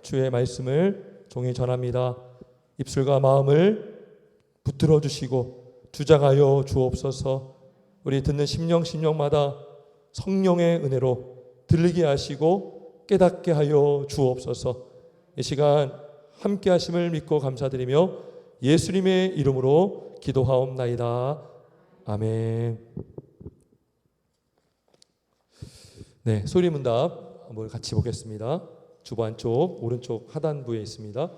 주의 말씀을 종이 전합니다. 입술과 마음을 붙들어 주시고 주장하여 주옵소서. 우리 듣는 심령마다 성령의 은혜로 들리게 하시고 깨닫게 하여 주옵소서. 이 시간 함께 하심을 믿고 감사드리며 예수님의 이름으로 기도하옵나이다. 아멘. 네, 소리문답 한번 같이 보겠습니다. 주보 안쪽 오른쪽 하단부에 있습니다.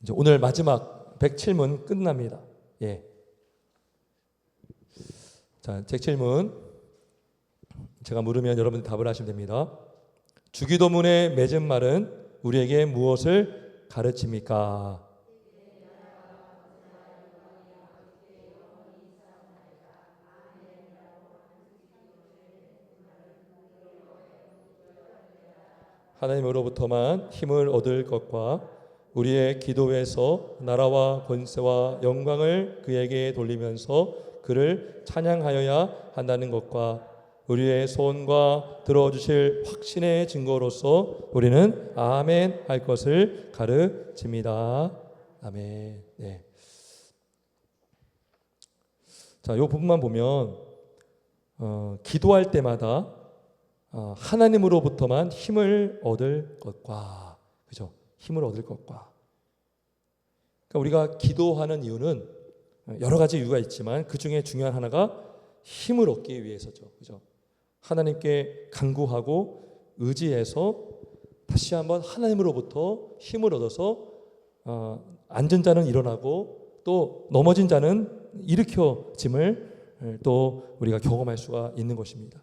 이제 오늘 마지막 107문 끝납니다. 예. 자, 107문 제가 물으면 여러분들 답을 하시면 됩니다. 주기도문의 맺은 말은 우리에게 무엇을 가르칩니까? 하나님으로부터만 힘을 얻을 것과 우리의 기도에서 나라와 권세와 영광을 그에게 돌리면서 그를 찬양하여야 한다는 것과 우리의 소원과 들어주실 확신의 증거로서 우리는 아멘 할 것을 가르칩니다. 아멘. 네. 자, 이 부분만 보면 기도할 때마다 하나님으로부터만 힘을 얻을 것과, 그죠? 힘을 얻을 것과. 그러니까 우리가 기도하는 이유는 여러 가지 이유가 있지만 그 중에 중요한 하나가 힘을 얻기 위해서죠, 그죠? 하나님께 간구하고 의지해서 다시 한번 하나님으로부터 힘을 얻어서 앉은 자는 일어나고 또 넘어진 자는 일으켜짐을 또 우리가 경험할 수가 있는 것입니다.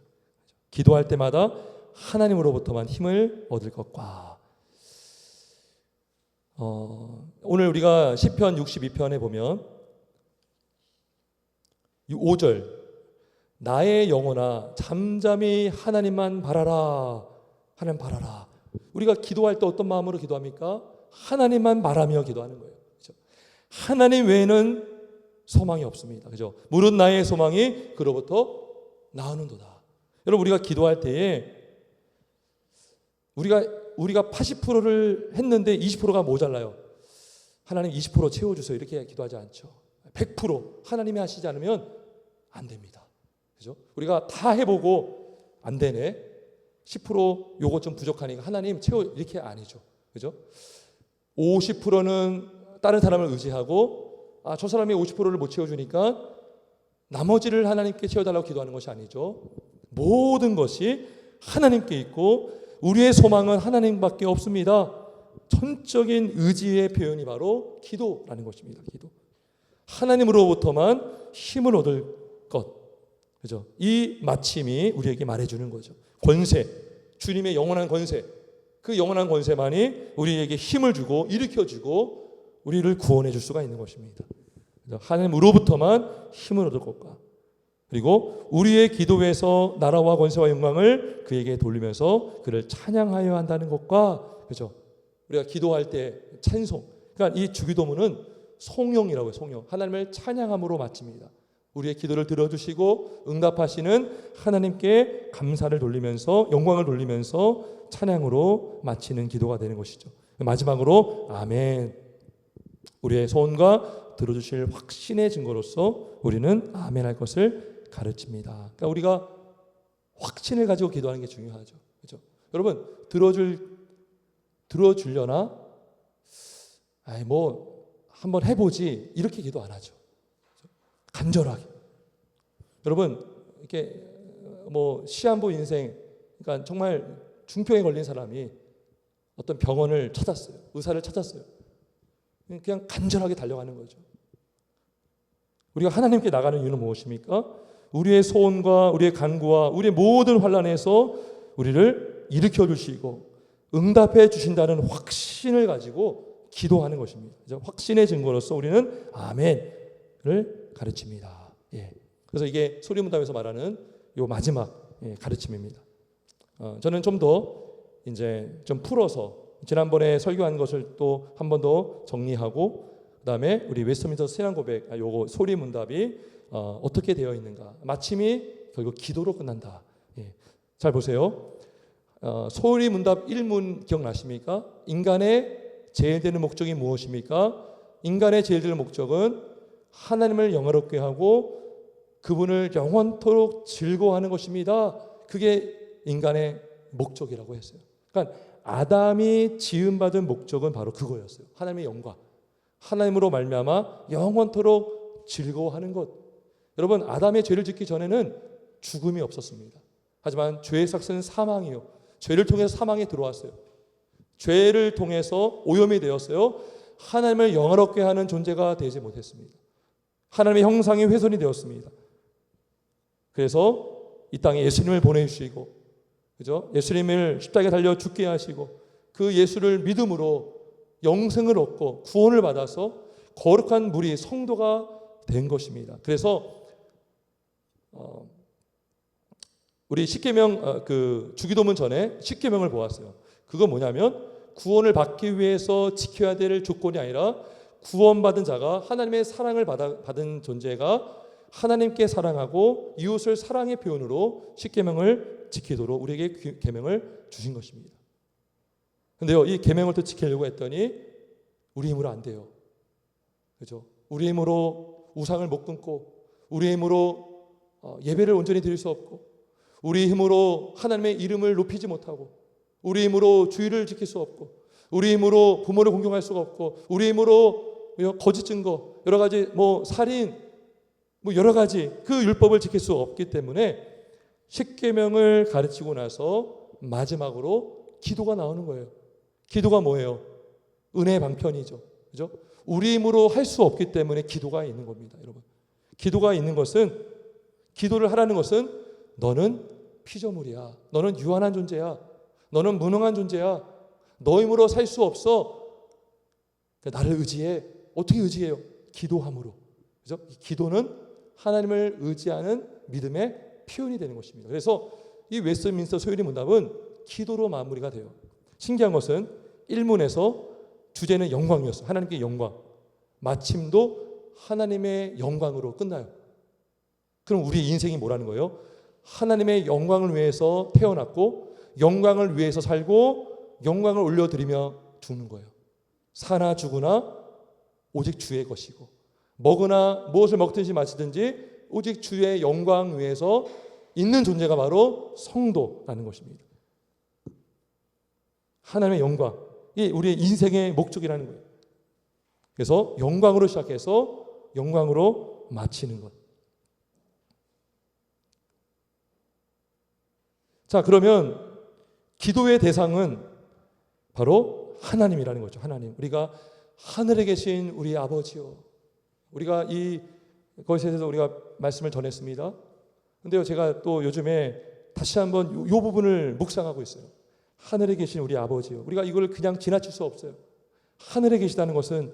기도할 때마다 하나님으로부터만 힘을 얻을 것과 오늘 우리가 시편 62편에 보면 5절 나의 영혼아 잠잠히 하나님만 바라라. 하나님 바라라. 우리가 기도할 때 어떤 마음으로 기도합니까? 하나님만 바라며 기도하는 거예요. 그렇죠? 하나님 외에는 소망이 없습니다. 그죠? 무릇 나의 소망이 그로부터 나오는도다. 여러분 우리가 기도할 때에 우리가 80%를 했는데 20%가 모자라요. 하나님 20% 채워주세요. 이렇게 기도하지 않죠. 100% 하나님이 하시지 않으면 안 됩니다. 그죠? 우리가 다 해보고 안 되네. 10% 요거 좀 부족하니까 하나님 채워 이렇게 아니죠. 그죠? 50%는 다른 사람을 의지하고 저 사람이 50%를 못 채워주니까 나머지를 하나님께 채워달라고 기도하는 것이 아니죠. 모든 것이 하나님께 있고 우리의 소망은 하나님밖에 없습니다. 전적인 의지의 표현이 바로 기도라는 것입니다. 기도. 하나님으로부터만 힘을 얻을 것. 그죠? 이 마침이 우리에게 말해주는 거죠. 권세, 주님의 영원한 권세. 그 영원한 권세만이 우리에게 힘을 주고 일으켜주고 우리를 구원해 줄 수가 있는 것입니다. 하나님으로부터만 힘을 얻을 것과 그리고 우리의 기도에서 나라와 권세와 영광을 그에게 돌리면서 그를 찬양하여야 한다는 것과 그죠? 우리가 기도할 때 찬송. 그러니까 이 주기도문은 송영이라고 해요. 송영. 하나님을 찬양함으로 마칩니다. 우리의 기도를 들어주시고 응답하시는 하나님께 감사를 돌리면서 영광을 돌리면서 찬양으로 마치는 기도가 되는 것이죠. 마지막으로 아멘. 우리의 소원과 들어주실 확신의 증거로서 우리는 아멘 할 것을 가르칩니다. 그러니까 우리가 확신을 가지고 기도하는 게 중요하죠. 그렇죠? 여러분 들어주려나? 뭐 한번 해보지 이렇게 기도 안 하죠. 간절하게. 여러분 이렇게 뭐 시한부 인생, 그러니까 정말 중병에 걸린 사람이 어떤 병원을 찾았어요. 의사를 찾았어요. 그냥 간절하게 달려가는 거죠. 우리가 하나님께 나가는 이유는 무엇입니까? 우리의 소원과 우리의 간구와 우리의 모든 환난에서 우리를 일으켜 주시고 응답해 주신다는 확신을 가지고 기도하는 것입니다. 확신의 증거로서 우리는 아멘을 가르칩니다. 예. 그래서 이게 소리문답에서 말하는 요 마지막 가르침입니다. 저는 좀 더 이제 좀 풀어서 지난번에 설교한 것을 또 한 번 더 정리하고 그다음에 우리 웨스트민스터 신앙 고백 요거 소리 문답이 어떻게 되어 있는가? 마침이 결국 기도로 끝난다. 예. 잘 보세요. 소리 문답 1문 기억나십니까? 인간의 제일 되는 목적이 무엇입니까? 인간의 제일 되는 목적은 하나님을 영화롭게 하고 그분을 영원토록 즐거워하는 것입니다. 그게 인간의 목적이라고 했어요. 그러니까 아담이 지음받은 목적은 바로 그거였어요. 하나님의 영광, 하나님으로 말미암아 영원토록 즐거워하는 것. 여러분, 아담의 죄를 짓기 전에는 죽음이 없었습니다. 하지만 죄의 삭은 사망이요, 죄를 통해서 사망에 들어왔어요. 죄를 통해서 오염이 되었어요. 하나님을 영화롭게 하는 존재가 되지 못했습니다. 하나님의 형상이 훼손이 되었습니다. 그래서 이 땅에 예수님을 보내주시고, 그죠? 예수님을 십자가에 달려 죽게 하시고 그 예수를 믿음으로 영생을 얻고 구원을 받아서 거룩한 무리 성도가 된 것입니다. 그래서 우리 십계명 주기도문 전에 십계명을 보았어요. 그거 뭐냐면 구원을 받기 위해서 지켜야 될 조건이 아니라 구원받은 자가 하나님의 사랑을 받은 존재가 하나님께 사랑하고 이웃을 사랑의 표현으로 십계명을 지키도록 우리에게 계명을 주신 것입니다. 근데요, 이 계명을 또 지키려고 했더니 우리 힘으로 안 돼요. 그죠? 우리 힘으로 우상을 못 끊고, 우리 힘으로 예배를 온전히 드릴 수 없고, 우리 힘으로 하나님의 이름을 높이지 못하고, 우리 힘으로 주의를 지킬 수 없고, 우리 힘으로 부모를 공경할 수가 없고, 우리 힘으로 거짓 증거, 여러 가지 살인, 여러 가지 그 율법을 지킬 수 없기 때문에 십계명을 가르치고 나서 마지막으로 기도가 나오는 거예요. 기도가 뭐예요? 은혜의 방편이죠. 그죠? 우리 힘으로 할 수 없기 때문에 기도가 있는 겁니다, 여러분. 기도가 있는 것은, 기도를 하라는 것은 너는 피조물이야. 너는 유한한 존재야. 너는 무능한 존재야. 너 힘으로 살 수 없어. 나를 의지해. 어떻게 의지해요? 기도함으로. 그죠? 기도는 하나님을 의지하는 믿음의 표현이 되는 것입니다. 그래서 이 웨스트민스터 소요리 문답은 기도로 마무리가 돼요. 신기한 것은 1문에서 주제는 영광이었어요. 하나님께 영광. 마침도 하나님의 영광으로 끝나요. 그럼 우리 인생이 뭐라는 거예요? 하나님의 영광을 위해서 태어났고 영광을 위해서 살고 영광을 올려드리며 죽는 거예요. 사나 죽으나 오직 주의 것이고 먹으나 무엇을 먹든지 마시든지 오직 주의 영광 위해서 있는 존재가 바로 성도라는 것입니다. 하나님의 영광, 이 우리의 인생의 목적이라는 거예요. 그래서 영광으로 시작해서 영광으로 마치는 것. 자, 그러면 기도의 대상은 바로 하나님이라는 거죠. 하나님. 우리가 하늘에 계신 우리 아버지요. 우리가 이것에 대해서 우리가 말씀을 전했습니다. 근데요, 제가 또 요즘에 다시 한번 이 부분을 묵상하고 있어요. 하늘에 계신 우리 아버지요. 우리가 이걸 그냥 지나칠 수 없어요. 하늘에 계시다는 것은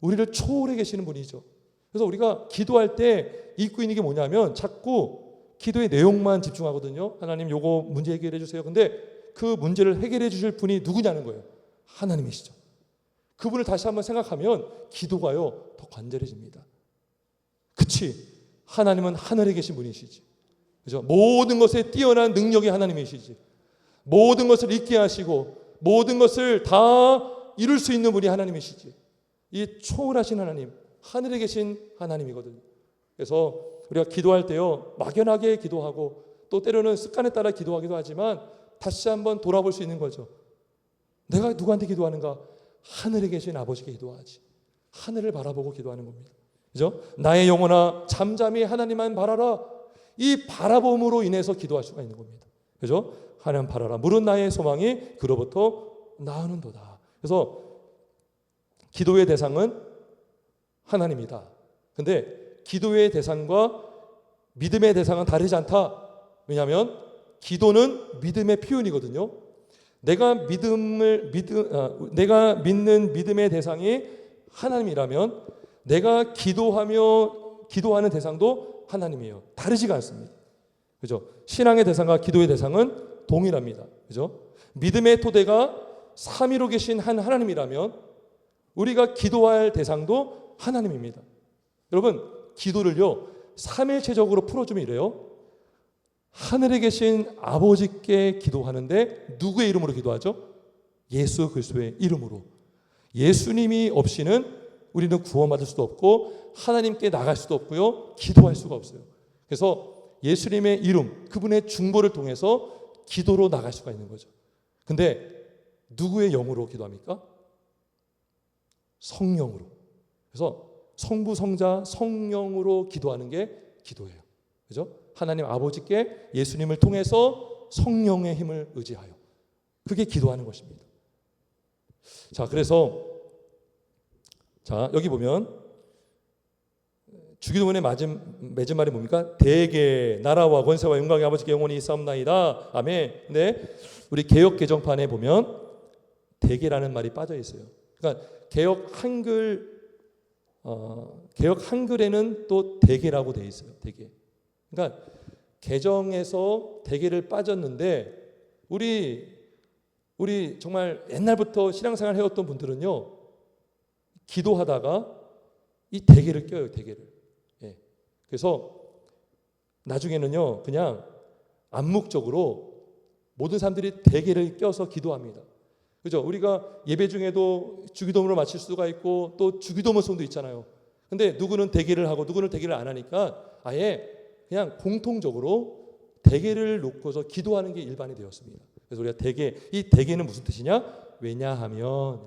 우리를 초월해 계시는 분이죠. 그래서 우리가 기도할 때 잊고 있는 게 뭐냐면 자꾸 기도의 내용만 집중하거든요. 하나님 요거 문제 해결해 주세요. 근데 그 문제를 해결해 주실 분이 누구냐는 거예요. 하나님이시죠. 그분을 다시 한번 생각하면 기도가요 더 간절해집니다. 그치? 하나님은 하늘에 계신 분이시지. 그죠? 모든 것에 뛰어난 능력이 하나님이시지. 모든 것을 잊게 하시고 모든 것을 다 이룰 수 있는 분이 하나님이시지. 이 초월하신 하나님, 하늘에 계신 하나님이거든요. 그래서 우리가 기도할 때요 막연하게 기도하고 또 때로는 습관에 따라 기도하기도 하지만 다시 한번 돌아볼 수 있는 거죠. 내가 누구한테 기도하는가? 하늘에 계신 아버지께 기도하지. 하늘을 바라보고 기도하는 겁니다. 그죠? 나의 영혼아 잠잠히 하나님만 바라라. 이 바라봄으로 인해서 기도할 수가 있는 겁니다. 그죠? 하나님 바라라. 물은 나의 소망이 그로부터 나오는도다. 그래서 기도의 대상은 하나님이다. 근데 기도의 대상과 믿음의 대상은 다르지 않다. 왜냐하면 기도는 믿음의 표현이거든요. 내가 믿는 믿음의 대상이 하나님이라면 내가 기도하는 대상도 하나님이에요. 다르지가 않습니다. 그죠? 신앙의 대상과 기도의 대상은 동일합니다. 그죠? 믿음의 토대가 삼위로 계신 한 하나님이라면 우리가 기도할 대상도 하나님입니다. 여러분, 기도를요 삼일체적으로 풀어주면 이래요. 하늘에 계신 아버지께 기도하는데 누구의 이름으로 기도하죠? 예수 그리스도의 이름으로. 예수님이 없이는 우리는 구원받을 수도 없고 하나님께 나갈 수도 없고요, 기도할 수가 없어요. 그래서 예수님의 이름, 그분의 중보를 통해서 기도로 나갈 수가 있는 거죠. 근데 누구의 영으로 기도합니까? 성령으로. 그래서 성부, 성자, 성령으로 기도하는 게 기도예요. 그죠? 하나님 아버지께 예수님을 통해서 성령의 힘을 의지하여. 그게 기도하는 것입니다. 자, 그래서 여기 보면 주기도문의 맺은 말이 뭡니까? 대개 나라와 권세와 영광의 아버지께 영원히 있사옵나이다. 아멘. 근데 우리 개역 개정판에 보면 대개라는 말이 빠져 있어요. 그러니까 개역 한글에는 또 대개라고 돼 있어요. 대개. 그러니까 개정에서 대개를 빠졌는데 우리 정말 옛날부터 신앙생활 해왔던 분들은요, 기도하다가 이 대개를 껴요. 대개를. 예. 그래서 나중에는요 그냥 암묵적으로 모든 사람들이 대개를 껴서 기도합니다. 그죠? 우리가 예배 중에도 주기도문을 마칠 수가 있고 또 주기도문송도 있잖아요. 근데 누구는 대개를 하고 누구는 대개를 안 하니까 아예 그냥 공통적으로 대개를 놓고서 기도하는 게 일반이 되었습니다. 그래서 우리가 대개, 이 대개는 무슨 뜻이냐? 왜냐하면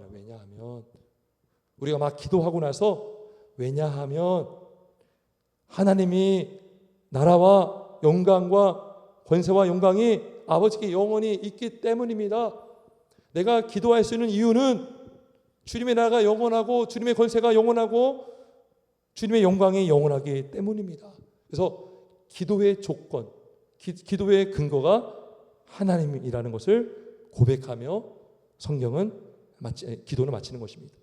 우리가 막 기도하고 나서 왜냐하면 하나님이 나라와 영광과 권세와 영광이 아버지께 영원히 있기 때문입니다. 내가 기도할 수 있는 이유는 주님의 나라가 영원하고 주님의 권세가 영원하고 주님의 영광이 영원하기 때문입니다. 그래서 기도의 조건, 기도의 근거가 하나님이라는 것을 고백하며 기도는 마치는 것입니다.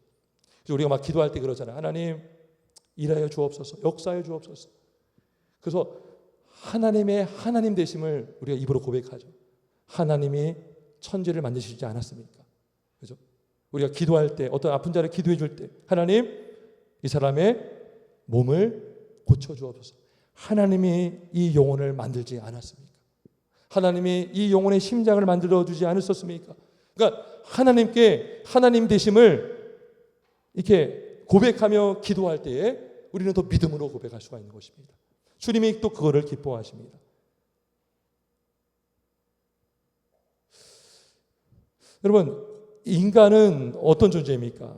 그래서 우리가 막 기도할 때 그러잖아요. 하나님 일하여 주옵소서, 역사하여 주옵소서. 그래서 하나님의 하나님 되심을 우리가 입으로 고백하죠. 하나님이 천지를 만드시지 않았습니까? 그죠? 우리가 기도할 때, 어떤 아픈 자를 기도해 줄 때, 하나님 이 사람의 몸을 고쳐 주옵소서. 하나님이 이 영혼을 만들지 않았습니까? 하나님이 이 영혼의 심장을 만들어 주지 않으셨습니까? 그러니까 하나님께 하나님 되심을 이렇게 고백하며 기도할 때에 우리는 더 믿음으로 고백할 수가 있는 것입니다. 주님이 또 그거를 기뻐하십니다. 여러분, 인간은 어떤 존재입니까?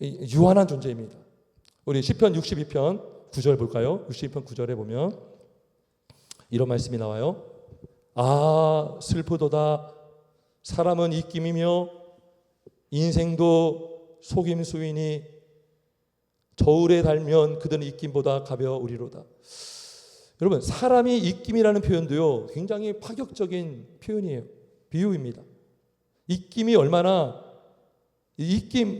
유한한 존재입니다. 우리 시편 62편 9절 볼까요? 62편 9절에 보면 이런 말씀이 나와요. 아, 슬프도다. 사람은 입김이며 인생도 속임수이니 저울에 달면 그들은 입김보다 가벼우리로다. 여러분, 사람이 입김이라는 표현도요 굉장히 파격적인 표현이에요. 비유입니다. 입김이 얼마나,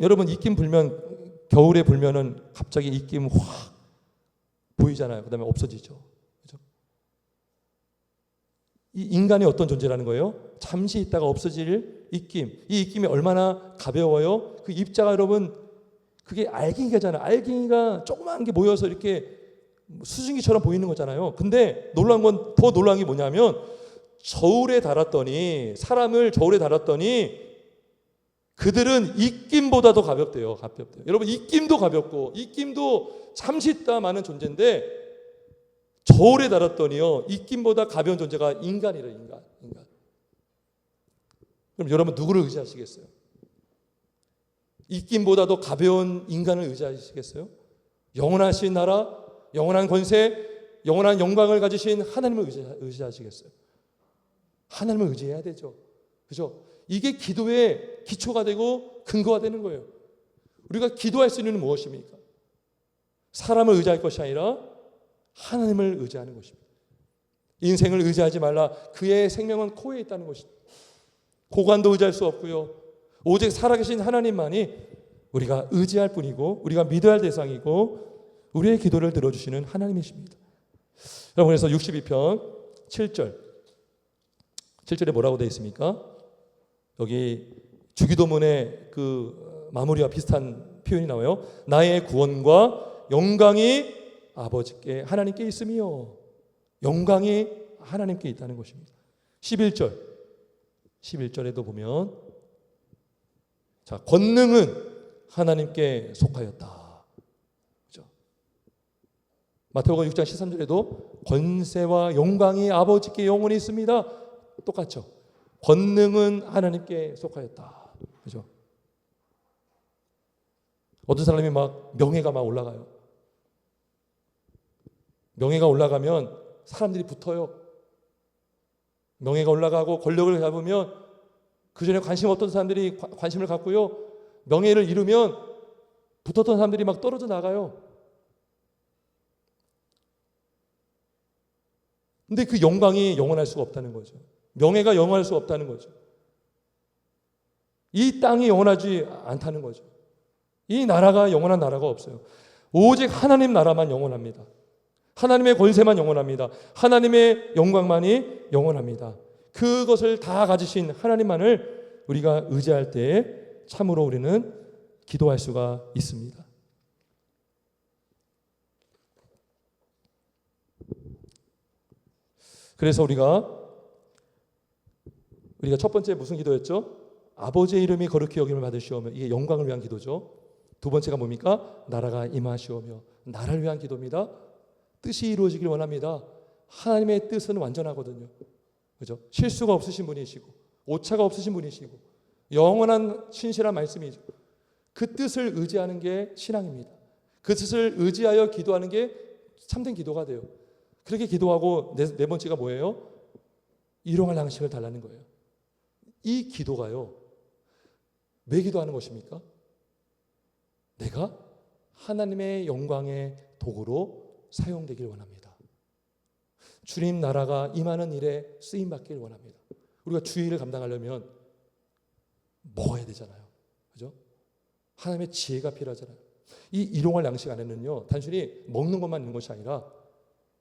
여러분 입김 불면, 겨울에 불면은 갑자기 입김 확 보이잖아요. 그 다음에 없어지죠. 그렇죠? 이 인간이 어떤 존재라는 거예요? 잠시 있다가 없어질 입김. 이 입김이 얼마나 가벼워요? 그 입자가 여러분, 그게 알갱이잖아요. 알갱이가 조그마한 게 모여서 이렇게 수증기처럼 보이는 거잖아요. 근데 더 놀라운 게 뭐냐면, 사람을 저울에 달았더니 그들은 입김보다도 가볍대요. 여러분, 입김도 가볍고 입김도 잠시 있다 마는 존재인데 저울에 달았더니요 입김보다 가벼운 존재가 인간이래요. 인간. 그럼 여러분 누구를 의지하시겠어요? 입김보다도 가벼운 인간을 의지하시겠어요? 영원하신 나라, 영원한 권세, 영원한 영광을 가지신 하나님을 의지하시겠어요? 하나님을 의지해야 되죠. 그죠? 이게 기도의 기초가 되고 근거가 되는 거예요. 우리가 기도할 수 있는 무엇입니까? 사람을 의지할 것이 아니라 하나님을 의지하는 것입니다. 인생을 의지하지 말라. 그의 생명은 코에 있다는 것입니다. 고관도 의지할 수 없고요. 오직 살아계신 하나님만이 우리가 의지할 뿐이고 우리가 믿어야 할 대상이고 우리의 기도를 들어주시는 하나님이십니다. 여러분, 그래서 62편 7절에 뭐라고 되어 있습니까? 여기 주기도문의 그 마무리와 비슷한 표현이 나와요. 나의 구원과 영광이 아버지께 하나님께 있으며 영광이 하나님께 있다는 것입니다. 11절에도 보면 자, 권능은 하나님께 속하였다. 그렇죠? 마태복음 6장 13절에도 권세와 영광이 아버지께 영원히 있습니다. 똑같죠. 권능은 하나님께 속하였다. 그렇죠? 어떤 사람이 막 명예가 막 올라가요. 명예가 올라가면 사람들이 붙어요. 명예가 올라가고 권력을 잡으면 그 전에 관심 없던 사람들이 관심을 갖고요. 명예를 이루면 붙었던 사람들이 막 떨어져 나가요. 근데 그 영광이 영원할 수가 없다는 거죠. 명예가 영원할 수 없다는 거죠. 이 땅이 영원하지 않다는 거죠. 이 나라가 영원한 나라가 없어요. 오직 하나님 나라만 영원합니다. 하나님의 권세만 영원합니다. 하나님의 영광만이 영원합니다. 그것을 다 가지신 하나님만을 우리가 의지할 때 참으로 우리는 기도할 수가 있습니다. 그래서 우리가 첫 번째 무슨 기도였죠? 아버지의 이름이 거룩히 여김을 받으시오며, 이게 영광을 위한 기도죠. 두 번째가 뭡니까? 나라가 임하시오며, 나라를 위한 기도입니다. 뜻이 이루어지길 원합니다. 하나님의 뜻은 완전하거든요. 그죠? 실수가 없으신 분이시고 오차가 없으신 분이시고 영원한 신실한 말씀이죠. 그 뜻을 의지하는 게 신앙입니다. 그 뜻을 의지하여 기도하는 게 참된 기도가 돼요. 그렇게 기도하고 네 번째가 뭐예요? 일용할 양식을 달라는 거예요. 이 기도가요, 왜 기도하는 것입니까? 내가 하나님의 영광의 도구로 사용되길 원합니다. 주님 나라가 임하는 일에 쓰임받길 원합니다. 우리가 주의 일을 감당하려면 먹어야 되잖아요. 그죠? 하나님의 지혜가 필요하잖아요. 이 일용할 양식 안에는요, 단순히 먹는 것만 있는 것이 아니라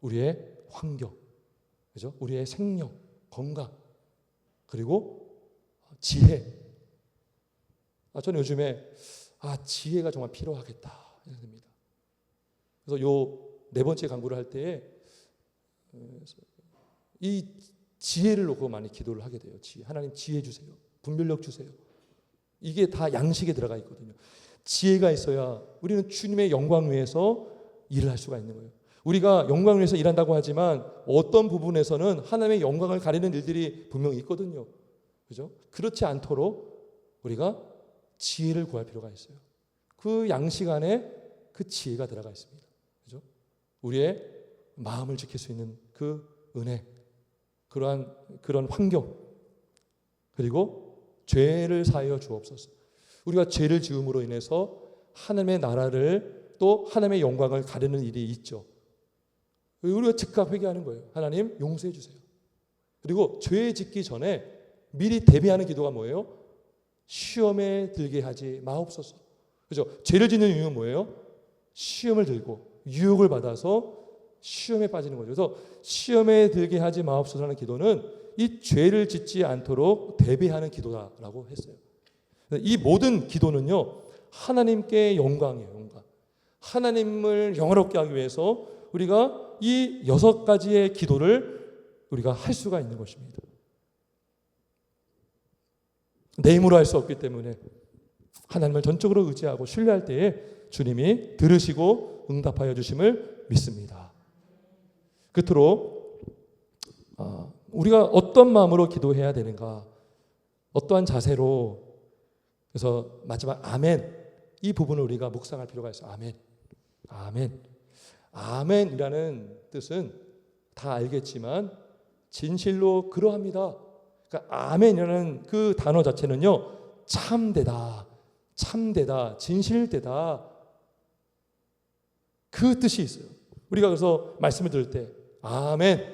우리의 환경, 그죠? 우리의 생명, 건강, 그리고 지혜. 저는 요즘에 지혜가 정말 필요하겠다 생각됩니다. 그래서 요 네 번째 강구를 할 때에 이 지혜를 놓고 많이 기도를 하게 돼요. 지혜. 하나님 지혜 주세요. 분별력 주세요. 이게 다 양식에 들어가 있거든요. 지혜가 있어야 우리는 주님의 영광 위에서 일을 할 수가 있는 거예요. 우리가 영광을 위해서 일한다고 하지만 어떤 부분에서는 하나님의 영광을 가리는 일들이 분명히 있거든요. 그죠? 그렇지 않도록 우리가 지혜를 구할 필요가 있어요. 그 양식 안에 그 지혜가 들어가 있습니다. 그죠? 우리의 마음을 지킬 수 있는 그 은혜, 그런 환경, 그리고 죄를 사하여 주옵소서. 우리가 죄를 지음으로 인해서 하나님의 나라를 또 하나님의 영광을 가리는 일이 있죠. 우리가 즉각 회개하는 거예요. 하나님 용서해 주세요. 그리고 죄 짓기 전에 미리 대비하는 기도가 뭐예요? 시험에 들게 하지 마옵소서. 그죠? 죄를 짓는 이유는 뭐예요? 시험을 들고 유혹을 받아서 시험에 빠지는 거죠. 그래서 시험에 들게 하지 마옵소서라는 기도는 이 죄를 짓지 않도록 대비하는 기도다라고 했어요. 이 모든 기도는요, 하나님께 영광이에요. 영광. 하나님을 영화롭게 하기 위해서 우리가 이 6가지의 기도를 우리가 할 수가 있는 것입니다. 내 힘으로 할 수 없기 때문에 하나님을 전적으로 의지하고 신뢰할 때에 주님이 들으시고 응답하여 주심을 믿습니다. 끝으로 우리가 어떤 마음으로 기도해야 되는가, 어떠한 자세로, 그래서 마지막 아멘, 이 부분을 우리가 묵상할 필요가 있어요. 아멘, 아멘. 아멘이라는 뜻은 다 알겠지만 진실로 그러합니다. 그러니까 아멘이라는 그 단어 자체는요, 참되다, 참되다, 진실되다, 그 뜻이 있어요. 우리가 그래서 말씀을 들을 때 아멘,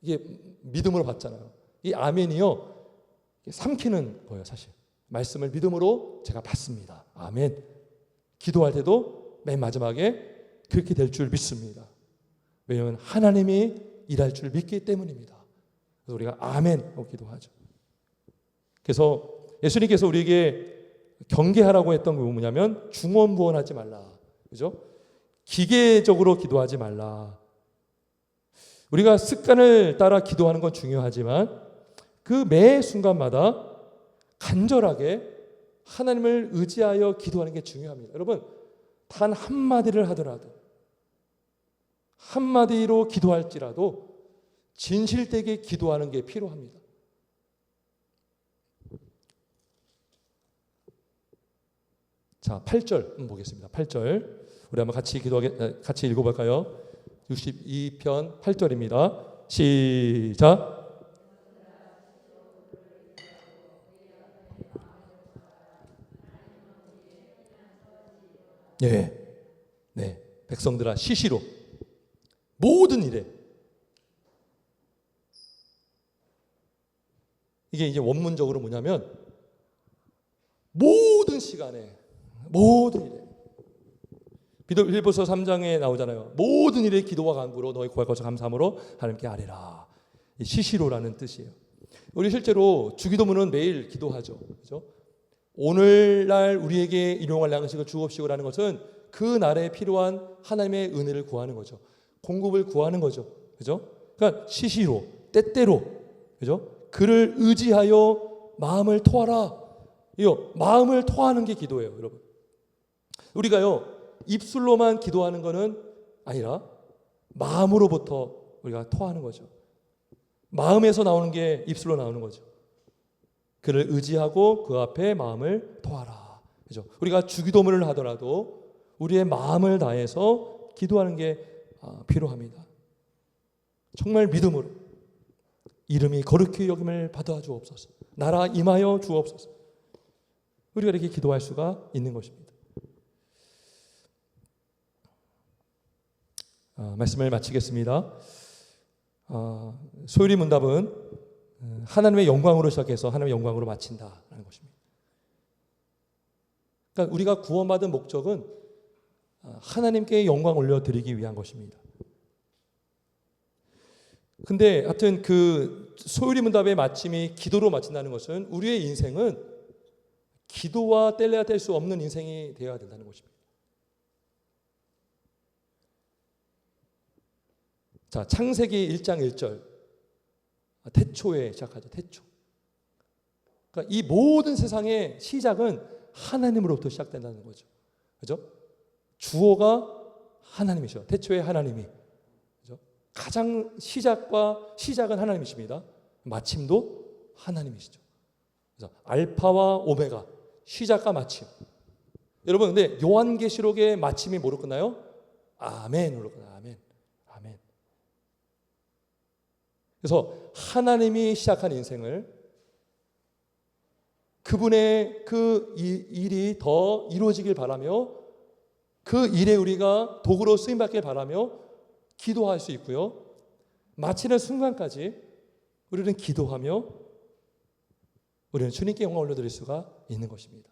이게 믿음으로 받잖아요. 이 아멘이요, 삼키는 거예요. 사실 말씀을 믿음으로 제가 받습니다. 아멘. 기도할 때도 맨 마지막에 그렇게 될 줄 믿습니다. 왜냐하면 하나님이 일할 줄 믿기 때문입니다. 그래서 우리가 아멘 하고 기도하죠. 그래서 예수님께서 우리에게 경계하라고 했던 게 뭐냐면 중언부언하지 말라. 그죠? 기계적으로 기도하지 말라. 우리가 습관을 따라 기도하는 건 중요하지만 그 매 순간마다 간절하게 하나님을 의지하여 기도하는 게 중요합니다. 여러분, 단 한마디를 하더라도, 한마디로 기도할지라도 진실되게 기도하는 게 필요합니다. 자, 8절 보겠습니다. 8절. 우리 한번 같이 읽어볼까요? 62편 8절입니다. 시작. 네, 백성들아 시시로 모든 일에. 이게 이제 원문적으로 뭐냐면 모든 시간에, 모든 일에. 빌립보서 3장에 나오잖아요. 모든 일에 기도와 간구로 너희 구할 것을 감사함으로 하나님께 아뢰라. 시시로라는 뜻이에요. 우리 실제로 주기도문은 매일 기도하죠. 그렇죠? 오늘날 우리에게 일용할 양식을 주옵시고라는 것은 그 날에 필요한 하나님의 은혜를 구하는 거죠. 공급을 구하는 거죠. 그죠? 그러니까 시시로, 때때로, 그죠? 그를 의지하여 마음을 토하라. 이거 마음을 토하는 게 기도예요, 여러분. 우리가요, 입술로만 기도하는 것은 아니라 마음으로부터 우리가 토하는 거죠. 마음에서 나오는 게 입술로 나오는 거죠. 그를 의지하고 그 앞에 마음을 토하라. 그죠? 우리가 주기도문을 하더라도 우리의 마음을 다해서 기도하는 게 필요합니다. 정말 믿음으로 이름이 거룩히 여김을 받아 주옵소서. 나라 임하여 주옵소서. 우리가 이렇게 기도할 수가 있는 것입니다. 말씀을 마치겠습니다. 소율이 문답은 하나님의 영광으로 시작해서 하나님의 영광으로 마친다라는 것입니다. 그러니까 우리가 구원받은 목적은 하나님께 영광 올려드리기 위한 것입니다. 근데 하여튼 그 소율이 문답의 마침이 기도로 마친다는 것은 우리의 인생은 기도와 뗄래야 뗄 수 없는 인생이 되어야 된다는 것입니다. 자, 창세기 1장 1절. 태초에 시작하죠. 태초. 그러니까 이 모든 세상의 시작은 하나님으로부터 시작된다는 거죠. 그죠? 주어가 하나님이죠. 태초에 하나님이. 그죠? 가장 시작은 하나님이십니다. 마침도 하나님이시죠. 그래서 알파와 오메가, 시작과 마침. 여러분, 근데 요한계시록의 마침이 뭐로 끝나요? 아멘으로 끝나요. 아멘. 아멘. 그래서 하나님이 시작한 인생을 그분의 그 일이 더 이루어지길 바라며 그 일에 우리가 도구로 쓰임받길 바라며 기도할 수 있고요. 마치는 순간까지 우리는 기도하며 우리는 주님께 영광 올려드릴 수가 있는 것입니다.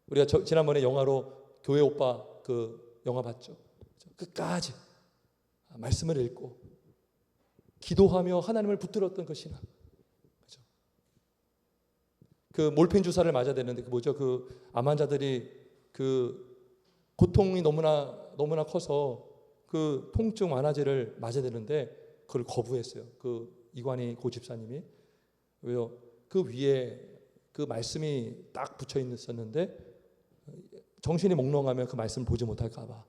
우리가 지난번에 영화로 교회 오빠 그 영화 봤죠. 끝까지 말씀을 읽고 기도하며 하나님을 붙들었던 그 신앙. 그죠? 그 몰핀 주사를 맞아야 되는데 그 뭐죠? 그 암 환자들이 그 고통이 너무나 커서 그 통증 완화제를 맞아야 되는데 그걸 거부했어요. 그 이관희 고 집사님이. 왜요? 그 위에 그 말씀이 딱 붙여 있었는데 정신이 몽롱하면 그 말씀을 보지 못할까 봐.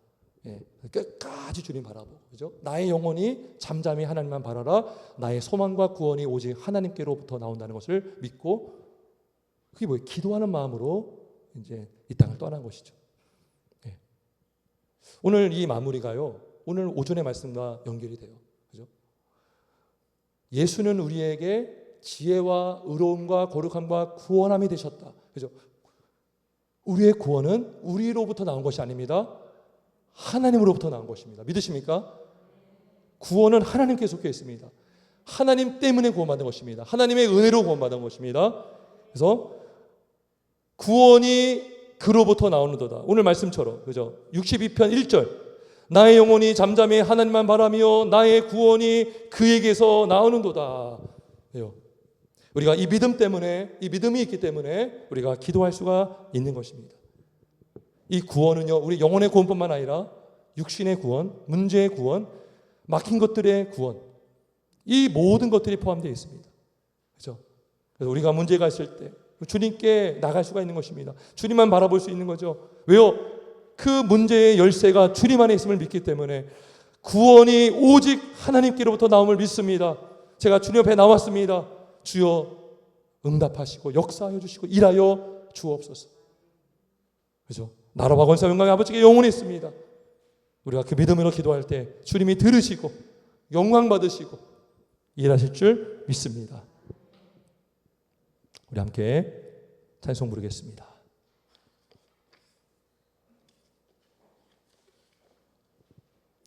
예, 끝까지 주님 바라보고, 그죠? 나의 영혼이 잠잠히 하나님만 바라라. 나의 소망과 구원이 오직 하나님께로부터 나온다는 것을 믿고, 그게 뭐예요? 기도하는 마음으로 이제 이 땅을 떠난 것이죠. 예. 오늘 이 마무리가요, 오늘 오전의 말씀과 연결이 돼요, 그죠? 예수는 우리에게 지혜와 의로움과 거룩함과 구원함이 되셨다, 그죠? 우리의 구원은 우리로부터 나온 것이 아닙니다. 하나님으로부터 나온 것입니다. 믿으십니까? 구원은 하나님께 속해 있습니다. 하나님 때문에 구원받은 것입니다. 하나님의 은혜로 구원받은 것입니다. 그래서 구원이 그로부터 나오는도다. 오늘 말씀처럼, 그죠? 62편 1절. 나의 영혼이 잠잠히 하나님만 바라며 나의 구원이 그에게서 나오는도다. 우리가 이 믿음 때문에, 이 믿음이 있기 때문에 우리가 기도할 수가 있는 것입니다. 이 구원은요, 우리 영혼의 구원뿐만 아니라 육신의 구원, 문제의 구원, 막힌 것들의 구원, 이 모든 것들이 포함되어 있습니다. 그렇죠? 그래서 우리가 문제가 있을 때 주님께 나갈 수가 있는 것입니다. 주님만 바라볼 수 있는 거죠. 왜요? 그 문제의 열쇠가 주님 안에 있음을 믿기 때문에 구원이 오직 하나님께로부터 나옴을 믿습니다. 제가 주님 앞에 나왔습니다. 주여 응답하시고 역사하여 주시고 일하여 주옵소서. 그죠? 나라와 권세와 영광의 아버지께 영원히 있습니다. 우리가 그 믿음으로 기도할 때 주님이 들으시고 영광 받으시고 일하실 줄 믿습니다. 우리 함께 찬송 부르겠습니다.